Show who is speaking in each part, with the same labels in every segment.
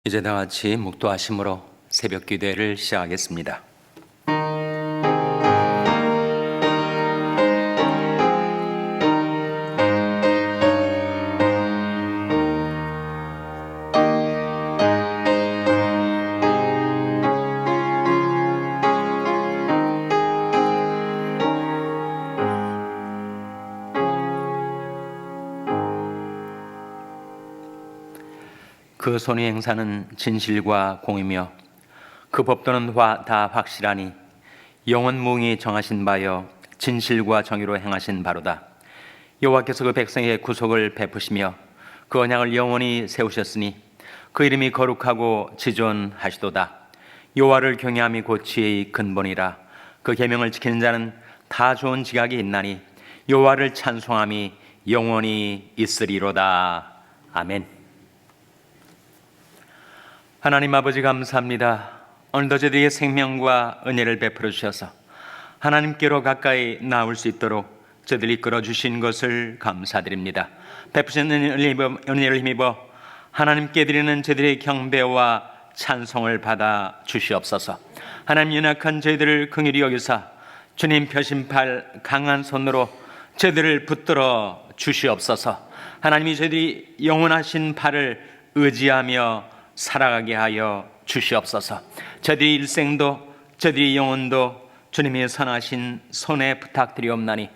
Speaker 1: 이제 다 같이 묵도하심으로 새벽 기도회를 시작하겠습니다. 그 손의 행사는 진실과 공이며 그 법도는 다 확실하니 영원무궁히 정하신 바여 진실과 정의로 행하신 바로다. 여호와께서 그 백성에게 구속을 베푸시며 그 언약을 영원히 세우셨으니 그 이름이 거룩하고 지존하시도다. 여호와를 경외함이 곧 지혜의 근본이라. 그 계명을 지키는 자는 다 좋은 지각이 있나니 여호와를 찬송함이 영원히 있으리로다. 아멘. 하나님 아버지 감사합니다. 오늘도 저희에게 생명과 은혜를 베풀어 주셔서 하나님께로 가까이 나올 수 있도록 저희를 이끌어 주신 것을 감사드립니다. 베푸신 은혜를 힘입어 하나님께 드리는 저희들의 경배와 찬송을 받아 주시옵소서. 하나님, 연약한 저희들을 긍휼히 여기사 주님 펴신 팔 강한 손으로 저희들을 붙들어 주시옵소서. 하나님이 저희들이 영원하신 팔을 의지하며 살아가게 하여 주시옵소서. 저희들의 일생도 저희들의 영혼도 주님의 선하신 손에 부탁드리옵나니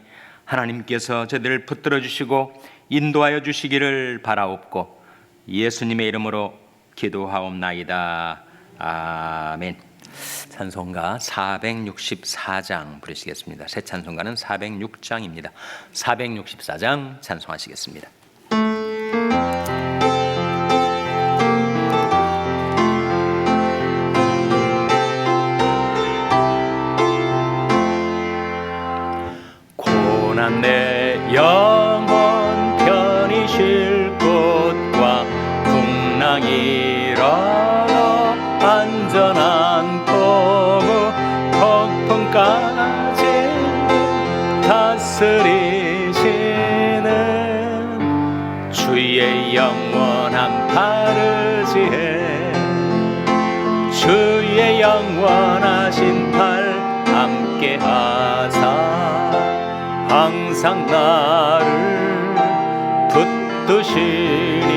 Speaker 1: 하나님께서 저희들을 붙들어 주시고 인도하여 주시기를 바라옵고 예수님의 이름으로 기도하옵나이다. 아멘. 찬송가 464장 부르시겠습니다. 새 찬송가는 406장입니다. 464장 찬송하시겠습니다. 내 영혼 편히 쉴 곳과 풍랑이 일어나 안전한 포구 폭풍까지 다스리시는 주의 영원한 팔 의지해 주의 영원하신 팔 함께 하사 항상 나를 붙드시니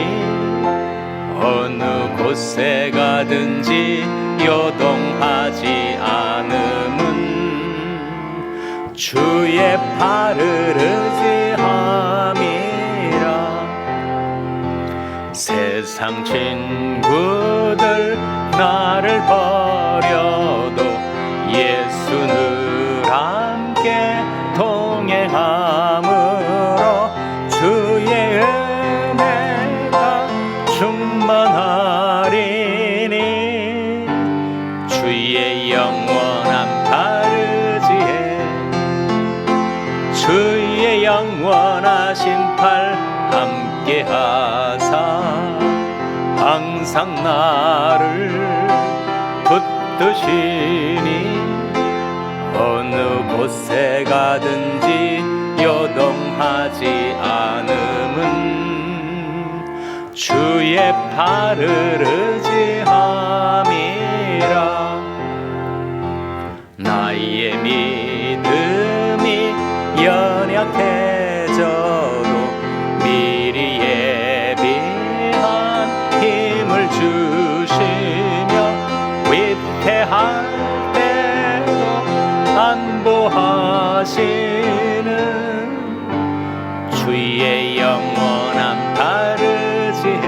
Speaker 1: 어느 곳에 가든지 요동하지 않음은 주의 팔을 의지함이라. 세상 친구들 나를 버려도 예수 늘 함께 동행함으로 주의 은혜가 충만하리니 주의 영원한 팔 의지해 주의 영원하신 팔 함께 하사 항상 나를 붙드시니 어느 곳에 가든지 요동하지 않음은 주의 팔을 의지함이라. 나의 믿음이 연약해져도 미리 예비한 힘을 주시며 위태할 안보하시는 주의 영원한 팔 의지해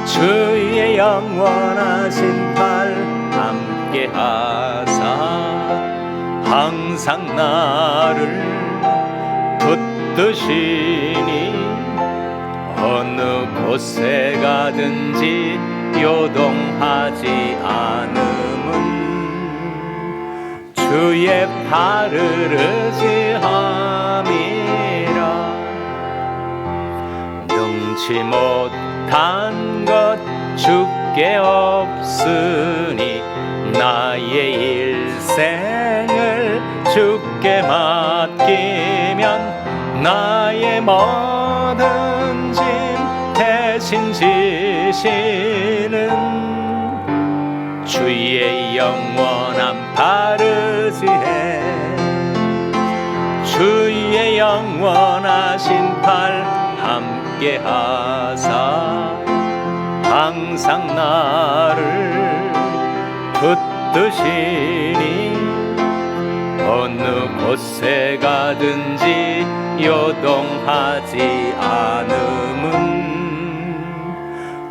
Speaker 1: 주의 영원하신 팔 함께 하사 항상 나를 붙드시니 어느 곳에 가든지 요동하지 않음은 주의 팔을 의지함이라. 능치 못한 것 주께 없으니 나의 일생을 주께 맡기면 나의 모든 짐 대신 영원하신 지시는 주의 영원한 발을 지해 주의 영원하신 팔 함께 하사 항상 나를 붙드시니 어느 곳에 가든지 요동하지 않음은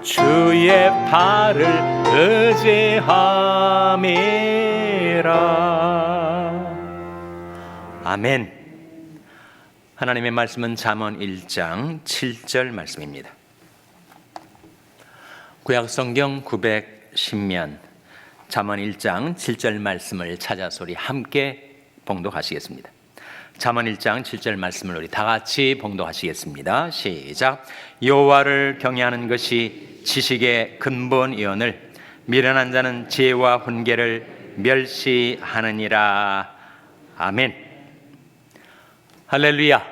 Speaker 1: 주의 발을 의지함이라. 아멘. 하나님의 말씀은 잠언 1장 7절 말씀입니다. 구약성경 910면 잠언 1장 7절 말씀을 찾아서 우리 함께 봉독하시겠습니다. 잠언 1장 7절 말씀을 우리 다 같이 봉독하시겠습니다. 시작. 여호와를 경외하는 것이 지식의 근본이오늘 미련한 자는 지혜와 훈계를 멸시하느니라. 아멘. 할렐루야.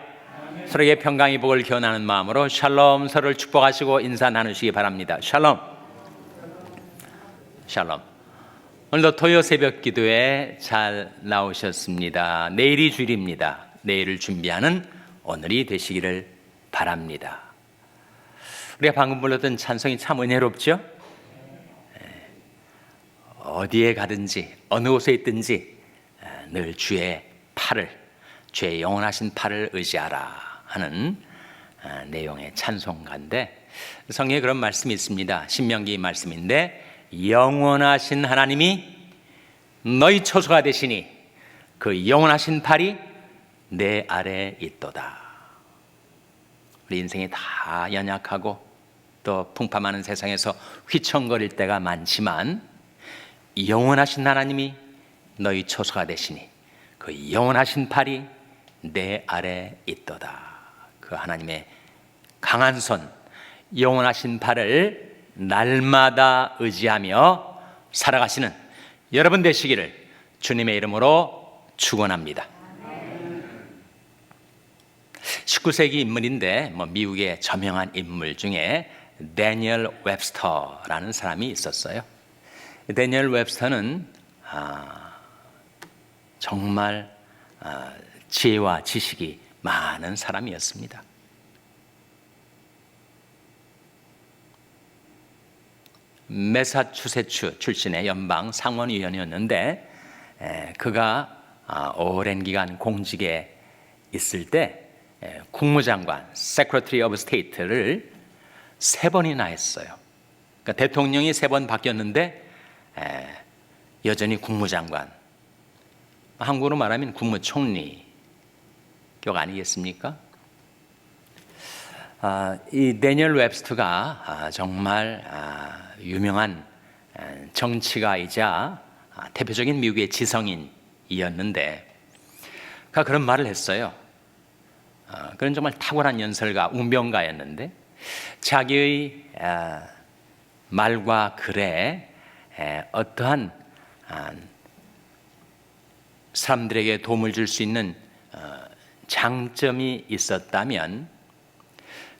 Speaker 1: 서로에게 평강의 복을 기원하는 마음으로 샬롬, 서로를 축복하시고 인사 나누시기 바랍니다. 샬롬. 샬롬. 오늘도 토요 새벽 기도에 잘 나오셨습니다. 내일이 주일입니다. 내일을 준비하는 오늘이 되시기를 바랍니다. 우리가 방금 불렀던 찬송이 참 은혜롭죠? 어디에 가든지 어느 곳에 있든지 늘 주의 팔을, 주의 영원하신 팔을 의지하라 하는 내용의 찬송가인데, 성경에 그런 말씀이 있습니다. 신명기 말씀인데, 영원하신 하나님이 너희 처소가 되시니 그 영원하신 팔이 내 아래에 있도다. 우리 인생이 다 연약하고 또 풍파많은 세상에서 휘청거릴 때가 많지만 영원하신 하나님이 너희 처소가 되시니 그 영원하신 팔이 내 아래에 있도다. 그 하나님의 강한 손, 영원하신 팔을 날마다 의지하며 살아가시는 여러분 되시기를 주님의 이름으로 축원합니다. 19세기 인물인데 미국의 저명한 인물 중에 데니얼 웹스터라는 사람이 있었어요. 데니얼 웹스터는 정말 지혜와 지식이 많은 사람이었습니다. 매사추세츠 출신의 연방 상원의원이었는데 그가 오랜 기간 공직에 있을 때 국무장관 Secretary of State를 3번이나 했어요. 그러니까 대통령이 3번 바뀌었는데 여전히 국무장관, 한국으로 말하면 국무총리 격 아니겠습니까? 이 데니얼 웹스터가 정말 유명한 정치가이자 대표적인 미국의 지성인이었는데 그가 그런 말을 했어요. 그는 정말 탁월한 연설가, 운명가였는데 자기의 말과 글에 어떠한 사람들에게 도움을 줄 수 있는 장점이 있었다면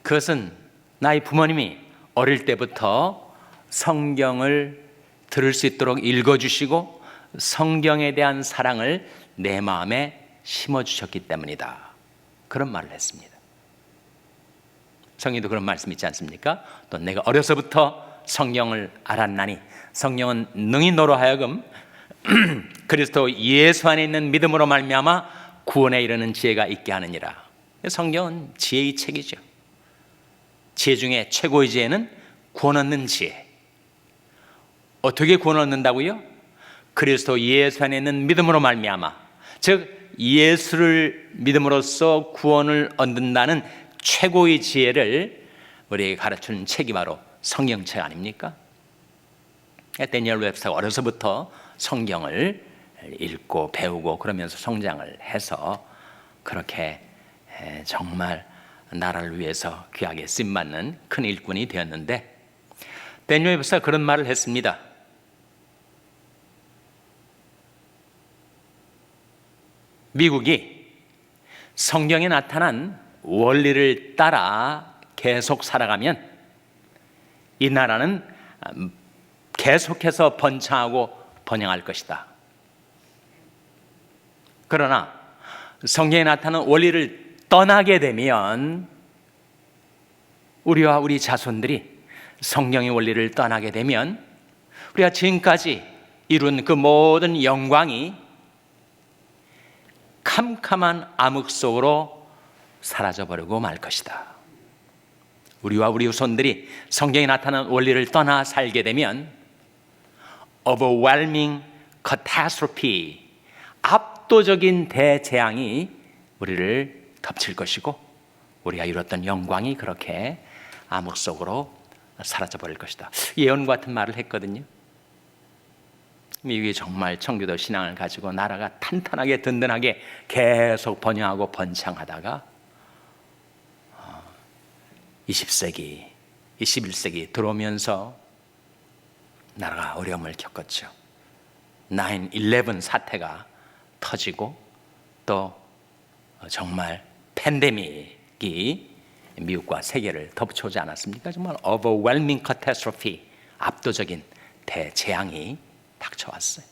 Speaker 1: 그것은 나의 부모님이 어릴 때부터 성경을 들을 수 있도록 읽어주시고 성경에 대한 사랑을 내 마음에 심어주셨기 때문이다. 그런 말을 했습니다. 성경에도 그런 말씀 있지 않습니까? 또 내가 어려서부터 성경을 알았나니 성경은 능히 너로 하여금 그리스도 예수 안에 있는 믿음으로 말미암아 구원에 이르는 지혜가 있게 하느니라. 성경은 지혜의 책이죠. 지혜 중에 최고의 지혜는 구원 얻는 지혜. 어떻게 구원 얻는다고요? 그리스도 예수 안에 있는 믿음으로 말미암아, 즉 예수를 믿음으로써 구원을 얻는다는 최고의 지혜를 우리에게 가르치는 책이 바로 성경책 아닙니까? 데니얼 웹스터가 어려서부터 성경을 읽고 배우고 그러면서 성장을 해서 그렇게 정말 나라를 위해서 귀하게 쓰임받는 큰 일꾼이 되었는데, 데니얼 웹스터가 그런 말을 했습니다. 미국이 성경에 나타난 원리를 따라 계속 살아가면 이 나라는 계속해서 번창하고 번영할 것이다. 그러나 성경에 나타나는 원리를 떠나게 되면, 우리와 우리 자손들이 성경의 원리를 떠나게 되면 우리가 지금까지 이룬 그 모든 영광이 캄캄한 암흑 속으로 사라져버리고 말 것이다. 우리와 우리 후손들이 성경에 나타나는 원리를 떠나 살게 되면 overwhelming catastrophe, 압도적인 대재앙이 우리를 덮칠 것이고, 우리가 이뤘던 영광이 그렇게 암흑 속으로 사라져버릴 것이다. 예언과 같은 말을 했거든요. 미국이 정말 청교도 신앙을 가지고 나라가 탄탄하게 든든하게 계속 번영하고 번창하다가 20세기, 21세기 들어오면서 나라가 어려움을 겪었죠. 9/11 사태가 터지고, 또 정말 팬데믹이 미국과 세계를 덮쳐오지 않았습니까? 정말 overwhelming catastrophe, 압도적인 대재앙이 닥쳐왔어요.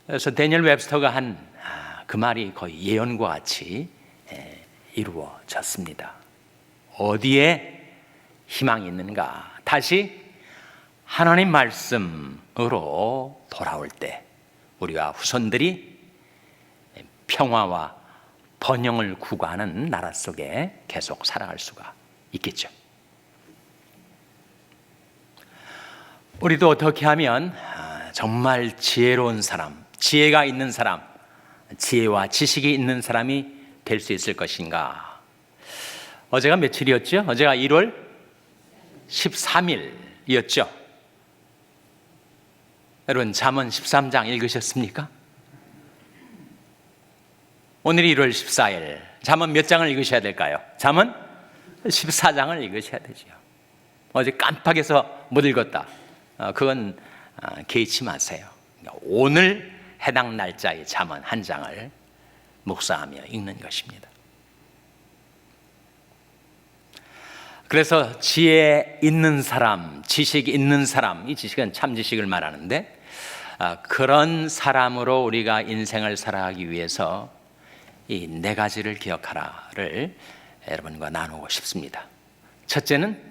Speaker 1: 그래서 데니엘 웹스터가 한 그 말이 거의 예언과 같이 이루어졌습니다. 어디에 희망이 있는가? 다시 하나님 말씀으로 돌아올 때 우리가 후손들이 평화와 번영을 구가하는 나라 속에 계속 살아갈 수가 있겠죠. 우리도 어떻게 하면 정말 지혜로운 사람, 지혜가 있는 사람, 지혜와 지식이 있는 사람이 될 수 있을 것인가? 어제가 며칠이었죠? 어제가 1월 13일이었죠. 여러분 잠언 13장 읽으셨습니까? 오늘이 1월 14일. 잠언 몇 장을 읽으셔야 될까요? 잠언 14장을 읽으셔야 되죠. 어제 깜빡해서 못 읽었다. 그건 개의치 마세요. 오늘 해당 날짜의 잠언 한 장을 묵상하며 읽는 것입니다. 그래서 지혜 있는 사람, 지식 있는 사람, 이 지식은 참 지식을 말하는데, 그런 사람으로 우리가 인생을 살아가기 위해서 이 네 가지를 기억하라를 여러분과 나누고 싶습니다. 첫째는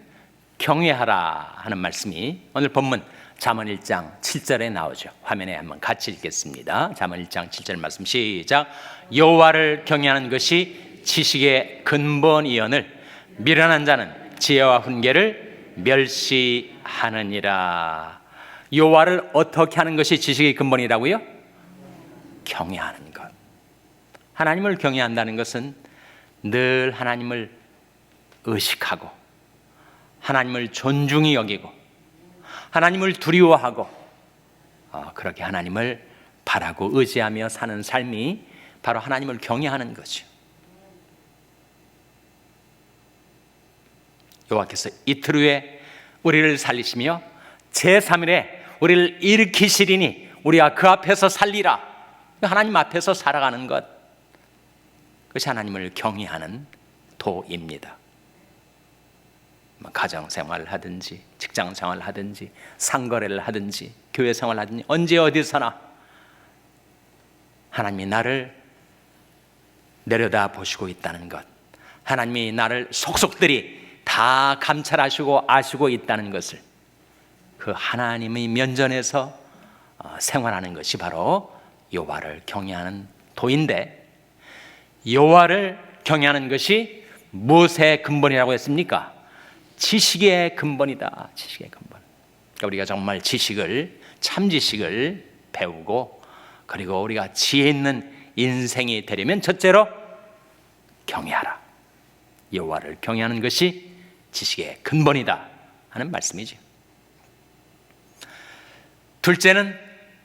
Speaker 1: 경외하라 하는 말씀이 오늘 본문 잠언 1장 7절에 나오죠. 화면에 한번 같이 읽겠습니다. 잠언 1장 7절 말씀 시작. 여호와를 경외하는 것이 지식의 근본이오늘 미련한 자는 지혜와 훈계를 멸시하느니라. 여호와를 어떻게 하는 것이 지식의 근본이라고요? 경외하는 것. 하나님을 경외한다는 것은 늘 하나님을 의식하고 하나님을 존중히 여기고 하나님을 두려워하고 그렇게 하나님을 바라고 의지하며 사는 삶이 바로 하나님을 경외하는 거죠. 여호와께서 이틀 후에 우리를 살리시며 제3일에 우리를 일으키시리니 우리가 그 앞에서 살리라. 하나님 앞에서 살아가는 것, 그것이 하나님을 경외하는 도입니다. 가정생활을 하든지 직장생활을 하든지 상거래를 하든지 교회생활을 하든지 언제 어디서나 하나님이 나를 내려다 보시고 있다는 것, 하나님이 나를 속속들이 다 감찰하시고 아시고 있다는 것을, 그 하나님의 면전에서 생활하는 것이 바로 여호와를 경외하는 도인데, 여호와를 경외하는 것이 무엇의 근본이라고 했습니까? 지식의 근본이다. 지식의 근본. 그러니까 우리가 정말 지식을, 참 지식을 배우고, 그리고 우리가 지혜 있는 인생이 되려면 첫째로 경외하라. 여호와를 경외하는 것이 지식의 근본이다 하는 말씀이죠. 둘째는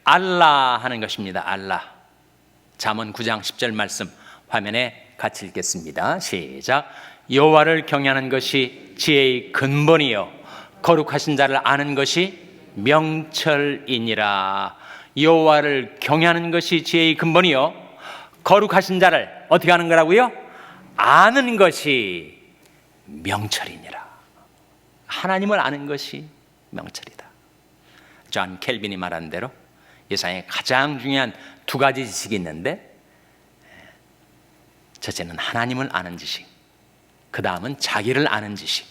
Speaker 1: 알라 하는 것입니다. 알라. 잠언 9장 10절 말씀 화면에 같이 읽겠습니다. 시작. 여호와를 경외하는 것이 지혜의 근본이요 거룩하신 자를 아는 것이 명철이니라. 여호와를 경외하는 것이 지혜의 근본이요 거룩하신 자를 어떻게 하는 거라고요? 아는 것이 명철이니라. 하나님을 아는 것이 명철이다. 존 켈빈이 말한 대로 이 세상에 가장 중요한 두 가지 지식이 있는데, 첫째는 하나님을 아는 지식, 그 다음은 자기를 아는 지식.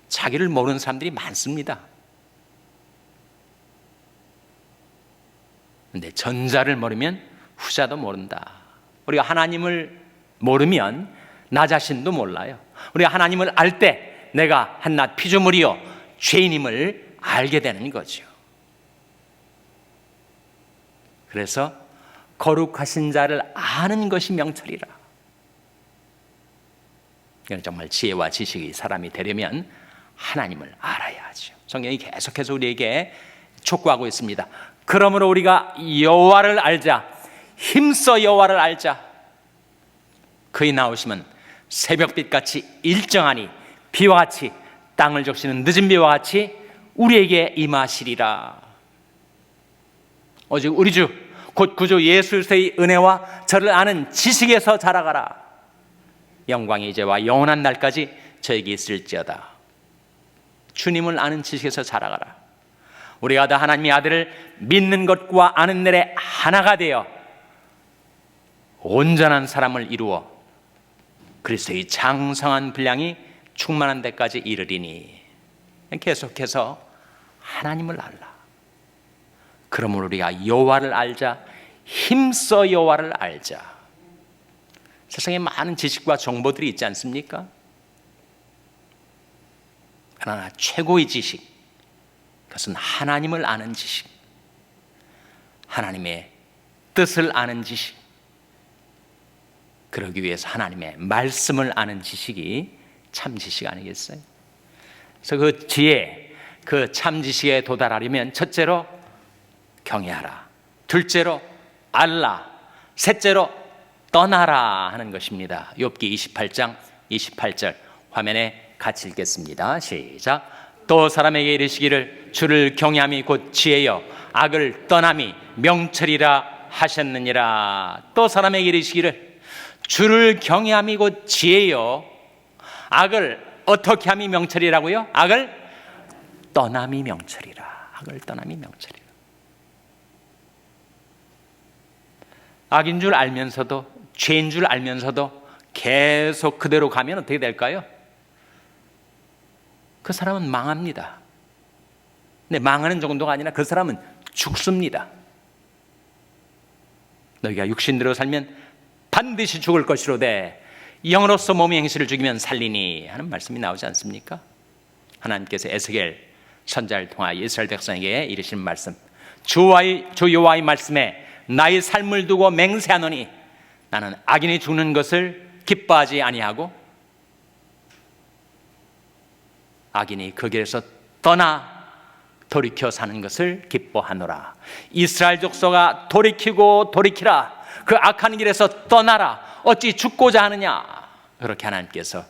Speaker 1: 자기를 모르는 사람들이 많습니다. 근데 전자를 모르면 후자도 모른다. 우리가 하나님을 모르면 나 자신도 몰라요. 우리가 하나님을 알 때 내가 한낱 피조물이요 죄인임을 알게 되는 거죠. 그래서 거룩하신 자를 아는 것이 명철이라. 이건 정말 지혜와 지식이 사람이 되려면 하나님을 알아야 하죠. 성경이 계속해서 우리에게 촉구하고 있습니다. 그러므로 우리가 여호와를 알자, 힘써 여호와를 알자. 그의 나오심은 새벽빛같이 일정하니 비와 같이 땅을 적시는 늦은 비와 같이 우리에게 임하시리라. 오직 우리 주 곧 구주 예수 그리스도의 은혜와 저를 아는 지식에서 자라가라. 영광의 이제와 영원한 날까지 저에게 있을지어다. 주님을 아는 지식에서 자라가라. 우리가 다 하나님의 아들을 믿는 것과 아는 날에 하나가 되어 온전한 사람을 이루어 그리스도의 장성한 분량이 충만한 데까지 이르리니. 계속해서 하나님을 알라. 그러므로 우리가 여호와를 알자, 힘써 여호와를 알자. 세상에 많은 지식과 정보들이 있지 않습니까? 그러나 최고의 지식, 그것은 하나님을 아는 지식, 하나님의 뜻을 아는 지식, 그러기 위해서 하나님의 말씀을 아는 지식이 참 지식 아니겠어요? 그래서 그 지혜, 그 참 지식에 도달하려면 첫째로 경외하라, 둘째로 알라, 셋째로 떠나라 하는 것입니다. 욥기 28장 28절 화면에 같이 읽겠습니다. 시작. 또 사람에게 이르시기를 주를 경외함이 곧 지혜여 악을 떠남이 명철이라 하셨느니라. 또 사람에게 이르시기를 주를 경외함이 곧 지혜여 악을 어떻게 함이 명철이라고요? 악을 떠남이 명철이라. 악을 떠남이 명철이라. 악인 줄 알면서도, 죄인 줄 알면서도 계속 그대로 가면 어떻게 될까요? 그 사람은 망합니다. 근데 망하는 정도가 아니라 그 사람은 죽습니다. 너희가 육신대로 살면 반드시 죽을 것이로되 영으로서 몸의 행실을 죽이면 살리니 하는 말씀이 나오지 않습니까? 하나님께서 에스겔 선지자를 통하여 이스라엘 백성에게 이르신 말씀, 주 여호와의 말씀에 나의 삶을 두고 맹세하노니 나는 악인이 죽는 것을 기뻐하지 아니하고 악인이 그 길에서 떠나 돌이켜 사는 것을 기뻐하노라. 이스라엘 족속아 돌이키고 돌이키라. 그 악한 길에서 떠나라. 어찌 죽고자 하느냐. 그렇게 하나님께서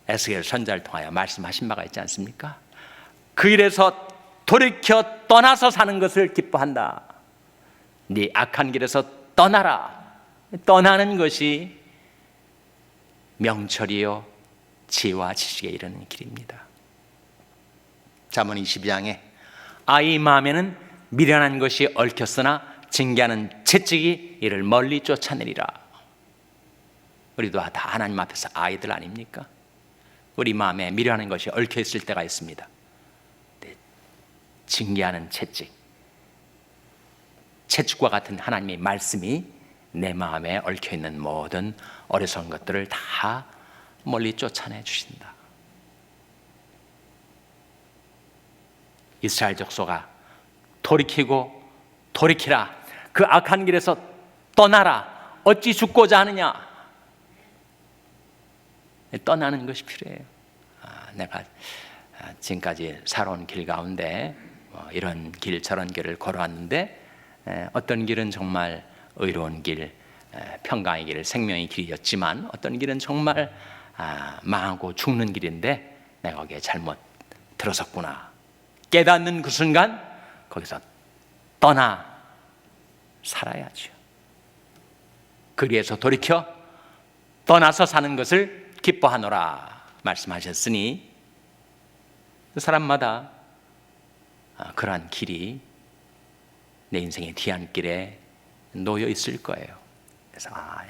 Speaker 1: 에스겔 선지자를 통하여 말씀하신 바가 있지 않습니까? 그 길에서 돌이켜 떠나서 사는 것을 기뻐한다. 네 악한 길에서 떠나라. 떠나는 것이 명철이요 지혜와 지식에 이르는 길입니다. 잠언 22장에 아이 마음에는 미련한 것이 얽혔으나 징계하는 채찍이 이를 멀리 쫓아내리라. 우리도 다 하나님 앞에서 아이들 아닙니까? 우리 마음에 미련한 것이 얽혀 있을 때가 있습니다. 징계하는 채찍과 같은 하나님의 말씀이 내 마음에 얽혀 있는 모든 어리석은 것들을 다 멀리 쫓아내 주신다. 이스라엘 족속아 돌이키고 돌이키라. 그 악한 길에서 떠나라. 어찌 죽고자 하느냐. 떠나는 것이 필요해요. 내가 지금까지 살아온 길 가운데 이런 길 저런 길을 걸어왔는데 어떤 길은 정말 의로운 길, 평강의 길, 생명의 길이었지만 어떤 길은 정말 망하고 죽는 길인데 내가 거기에 잘못 들어섰구나. 깨닫는 그 순간 거기서 떠나 살아야죠. 거기에서 돌이켜 떠나서 사는 것을 기뻐하노라. 말씀하셨으니 사람마다 그러한 길이 내 인생의 뒤안길에 놓여 있을 거예요. 그래서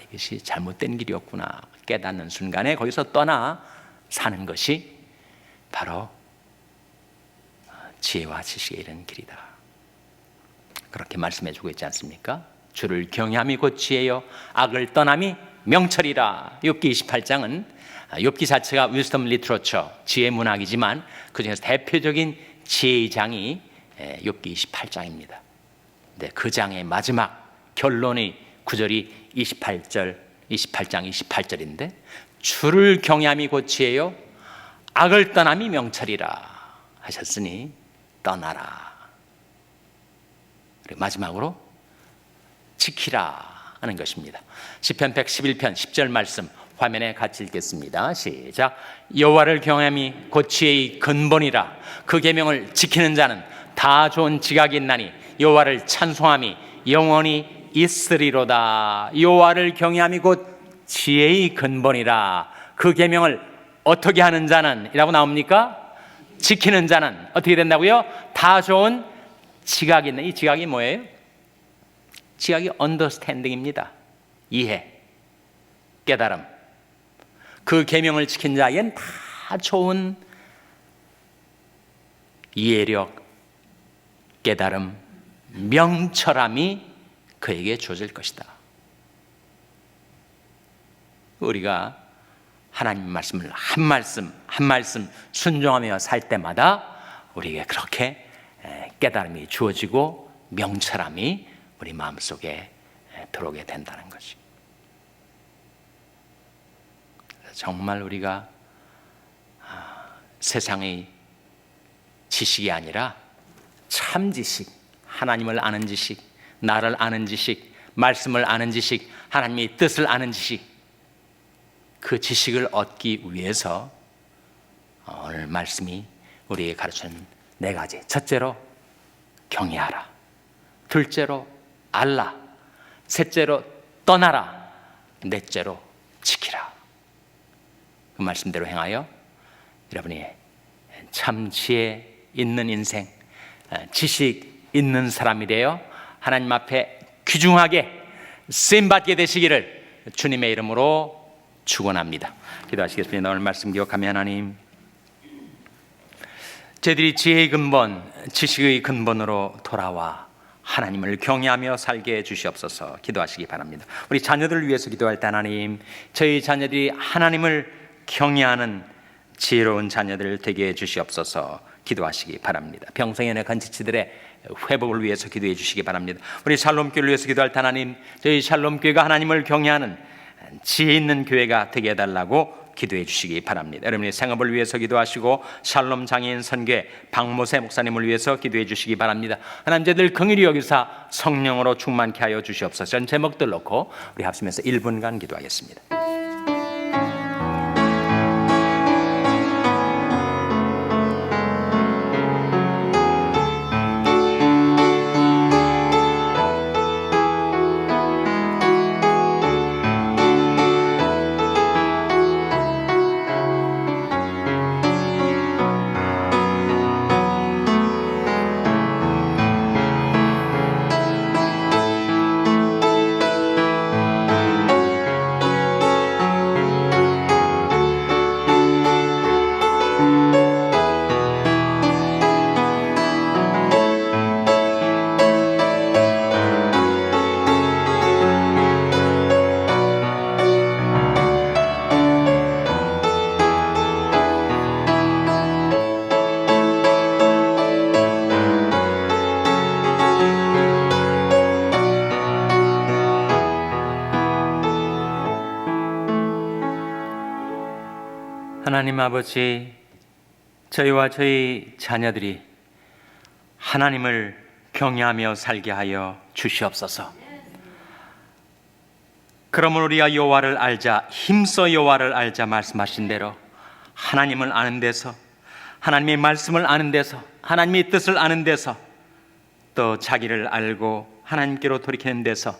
Speaker 1: 이것이 잘못된 길이었구나 깨닫는 순간에 거기서 떠나 사는 것이 바로 지혜와 지식에 이른 길이다. 그렇게 말씀해주고 있지 않습니까? 주를 경외함이 곧 지혜요 악을 떠남이 명철이라. 욥기 28장은 욥기 자체가 위스덤 리트러처 지혜 문학이지만 그중에서 대표적인 지혜의 장이 욥기 28장입니다. 네, 그 장의 마지막 결론의 구절이 28장 28절인데 주를 경외함이 곧 지혜요 악을 떠남이 명철이라 하셨으니 떠나라. 그리고 마지막으로 지키라 하는 것입니다. 시편 111편 10절 말씀 화면에 같이 읽겠습니다. 시작. 여호와를 경외함이 곧 지혜의 근본이라. 그 계명을 지키는 자는 다 좋은 지각이 있나니 여호와를 찬송함이 영원히 있으리로다. 여호와를 경외함이 곧 지혜의 근본이라. 그 계명을 어떻게 하는 자는 이라고 나옵니까? 지키는 자는 어떻게 된다고요? 다 좋은 지각이 있는. 이 지각이 뭐예요? 지각이 언더스탠딩입니다. 이해, 깨달음. 그 계명을 지킨 자에겐 다 좋은 이해력, 깨달음, 명철함이 그에게 주어질 것이다. 우리가 하나님 말씀을 한 말씀 순종하며 살 때마다 우리에게 그렇게 깨달음이 주어지고 명철함이 우리 마음속에 들어오게 된다는 것이. 정말 우리가 세상의 지식이 아니라 참 지식, 하나님을 아는 지식, 나를 아는 지식, 말씀을 아는 지식, 하나님의 뜻을 아는 지식, 그 지식을 얻기 위해서 오늘 말씀이 우리에게 가르치는 네 가지. 첫째로 경외하라, 둘째로 알라, 셋째로 떠나라, 넷째로 지키라. 그 말씀대로 행하여 여러분이 참 지혜 있는 인생, 지식 있는 사람이 되어 하나님 앞에 귀중하게 쓰임받게 되시기를 주님의 이름으로 축원합니다. 기도하시겠습니다. 오늘 말씀 기억하며 하나님, 저희들이 지혜의 근본, 지식의 근본으로 돌아와 하나님을 경외하며 살게 해주시옵소서. 기도하시기 바랍니다. 우리 자녀들을 위해서 기도할 때 하나님, 저희 자녀들이 하나님을 경외하는 지혜로운 자녀들 되게 해주시옵소서. 기도하시기 바랍니다. 평생의 연약한 지체들의 회복을 위해서 기도해 주시기 바랍니다. 우리 샬롬교회를 위해서 기도할 때 하나님, 저희 샬롬교회가 하나님을 경외하는 지혜 있는 교회가 되게 해달라고 기도해 주시기 바랍니다. 여러분의 생업을 위해서 기도하시고 샬롬 장애인 선교회 박모세 목사님을 위해서 기도해 주시기 바랍니다. 하나님, 저들 긍휼히 여기사 성령으로 충만케 하여 주시옵소서. 전 제목들 놓고 우리 합심해서 1분간 기도하겠습니다. 하나님 아버지, 저희와 저희 자녀들이 하나님을 경외하며 살게 하여 주시옵소서. 그러므로 우리가 여호와를 알자, 힘써 여호와를 알자 말씀하신 대로 하나님을 아는 데서, 하나님의 말씀을 아는 데서, 하나님의 뜻을 아는 데서, 또 자기를 알고 하나님께로 돌이키는 데서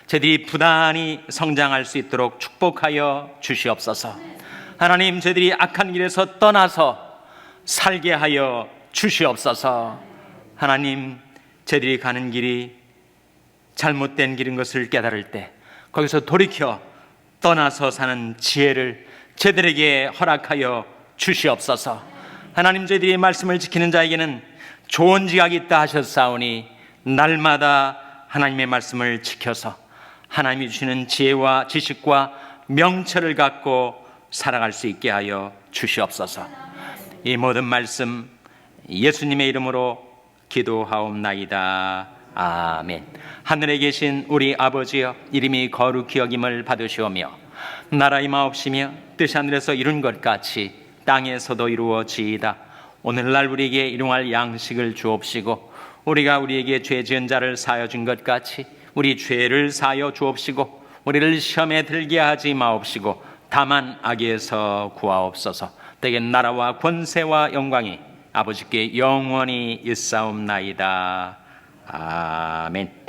Speaker 1: 저희들이 부단히 성장할 수 있도록 축복하여 주시옵소서. 하나님, 저희들이 악한 길에서 떠나서 살게 하여 주시옵소서. 하나님, 저희들이 가는 길이 잘못된 길인 것을 깨달을 때 거기서 돌이켜 떠나서 사는 지혜를 저희들에게 허락하여 주시옵소서. 하나님, 저희들이 말씀을 지키는 자에게는 좋은 지각이 있다 하셨사오니 날마다 하나님의 말씀을 지켜서 하나님이 주시는 지혜와 지식과 명철을 갖고 살아갈 수 있게 하여 주시옵소서. 이 모든 말씀 예수님의 이름으로 기도하옵나이다. 아멘. 하늘에 계신 우리 아버지여, 이름이 거룩히 여김을 받으시오며 나라의 마옵시며 뜻이 하늘에서 이룬 것 같이 땅에서도 이루어지이다. 오늘날 우리에게 일용할 양식을 주옵시고 우리가 우리에게 죄 지은 자를 사하여 준 것 같이 우리 죄를 사하여 주옵시고 우리를 시험에 들게 하지 마옵시고 다만 악에서 구하옵소서. 때에 나라와 권세와 영광이 아버지께 영원히 있사옵나이다. 아멘.